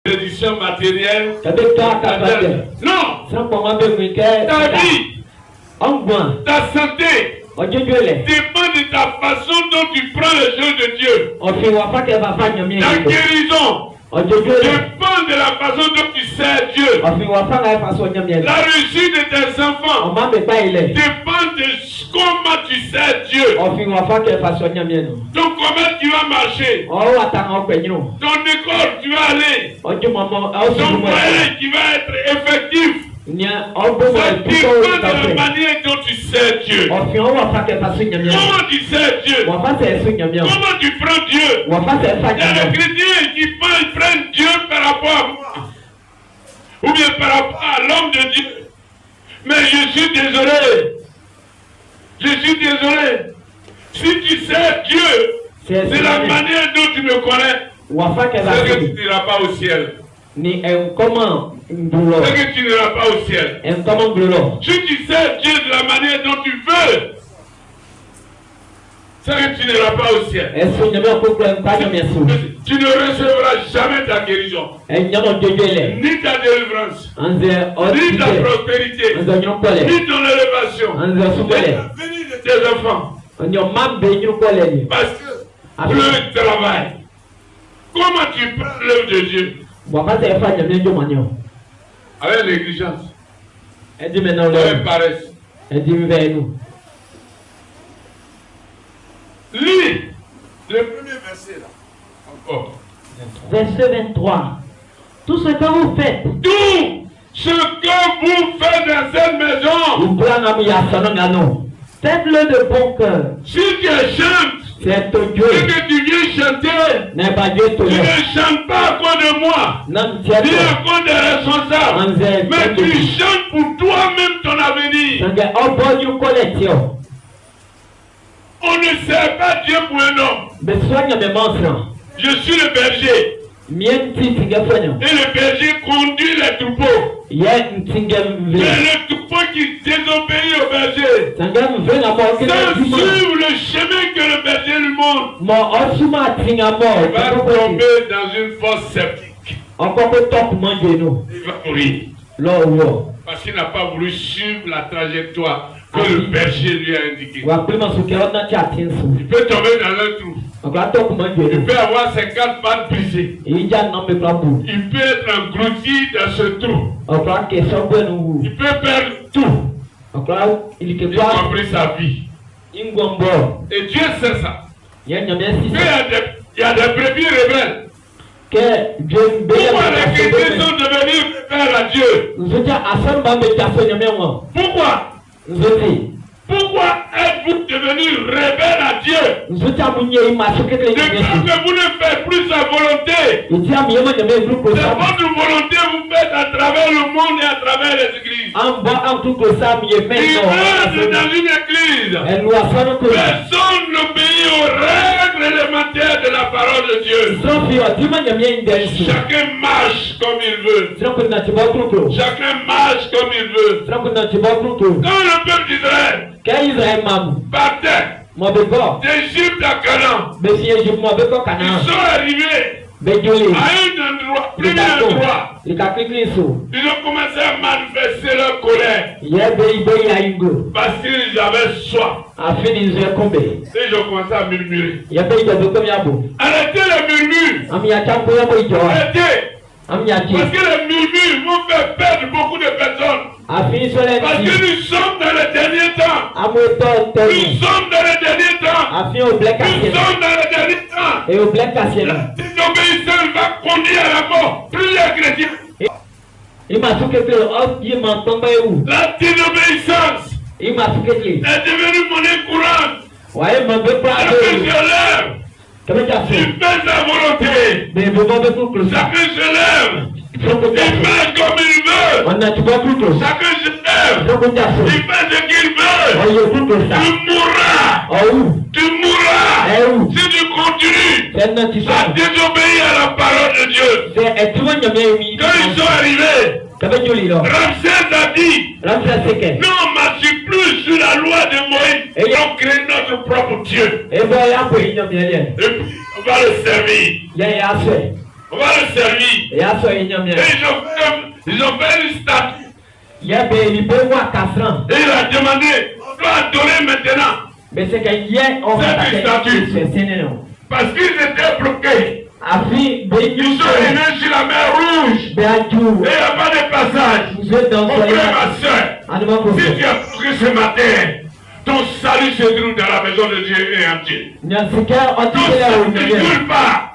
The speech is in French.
bénédiction matérielle. Non. Ta vie, ta santé dépend de ta façon dont tu prends les choses de Dieu. Ta guérison dépend de la façon dont tu sers Dieu. La réussite de tes enfants dépend de comment tu sers Dieu. Donc comment tu vas marcher? Ton école tu vas aller. Ton moyen qui va être effectif. Ça dépend de la manière dont tu sers Dieu. Comment tu sers Dieu? Comment tu prends Dieu? Il y a des chrétiens qui prennent Dieu par rapport à moi. Ou bien par rapport à l'homme de Dieu. Mais je suis désolé. Si tu sers Dieu, c'est la manière dont tu me connais. C'est que tu n'iras pas au ciel. C'est que tu n'iras pas au ciel. Si tu sers Dieu de la manière dont tu veux, c'est que tu n'iras pas au ciel. Tu ne recevras jamais ta guérison, ni ta délivrance, ni ta prospérité, ni ton élévation, ni la venue de tes enfants. Parce que le travail, comment tu prends l'œuvre de Dieu? Avec négligence, avec paresse. Lis le premier verset là. Encore. Verset 23. Tout ce que vous faites. Tout ce que vous faites dans cette maison. Faites-le de bon cœur. Si tu chantes, et que tu viens chanter, tu ne chantes pas à cause de moi, ni à cause des responsables, mais tu chantes pour toi-même ton avenir. On ne sert pas Dieu pour un homme. Je suis le berger. Et le berger conduit les troupeaux. Mais le troupeau qui désobéit au berger, sans suivre le chemin que le berger lui montre, va tomber dans une fosse septique. Il va mourir. Parce qu'il n'a pas voulu suivre la trajectoire que le berger lui a indiquée. Il peut tomber dans un trou. Il peut avoir 50 pattes brisées. Il peut être englouti dans ce trou. Il peut perdre tout. Y compris sa vie. Et Dieu sait ça. Il y a des brebis rebelles. Pourquoi les chrétiens sont devenus rebelles à Dieu? Pourquoi êtes-vous devenus rebelles à Dieu? Depuis que vous ne faites plus sa volonté. C'est votre volonté vous faites à travers le monde et à travers les églises. Il entre dans une église. Personne n'obéit aux règles élémentaires de la parole de Dieu. Chacun marche comme il veut. Chacun marche comme il veut. Quand le peuple d'Israël partait d'Égypte à Canaan, ils sont arrivés à un endroit, premier endroit. Ils ont commencé à manifester leur colère parce qu'ils avaient soif. Et ils ont commencé à murmurer. Arrêtez les murmures. Arrêtez. Parce que les murmures vont faire perdre beaucoup de personnes. Parce que nous sommes dans les derniers temps. Nous sommes dans les derniers temps. Nous sommes dans les derniers temps. La désobéissance va conduire à la mort. Plusieurs chrétiens. La désobéissance est devenue monnaie courante. Chacun se lève. Il fait sa volonté. Chacun se lève. Il marche comme il veut. Chacun se lève. Il fait ce qu'il veut. Tu mourras. Si tu continues à désobéir à la parole de Dieu. Quand ils sont arrivés, Ramsès a dit, nous on ne marche plus sur la loi de Moïse. Et on crée notre propre Dieu. Et puis on va le servir. On va le servir. Et ils ont fait une statue. Et il a demandé, on doit adorer maintenant cette statue. Parce qu'ils étaient bloqués. Ils sont venus sur la mer Rouge. Et il n'y a pas de passage. Mon frère, ma soeur, si tu as pris ce matin, ton salut se trouve dans la maison de Dieu et entier. Ton salut ne coule pas.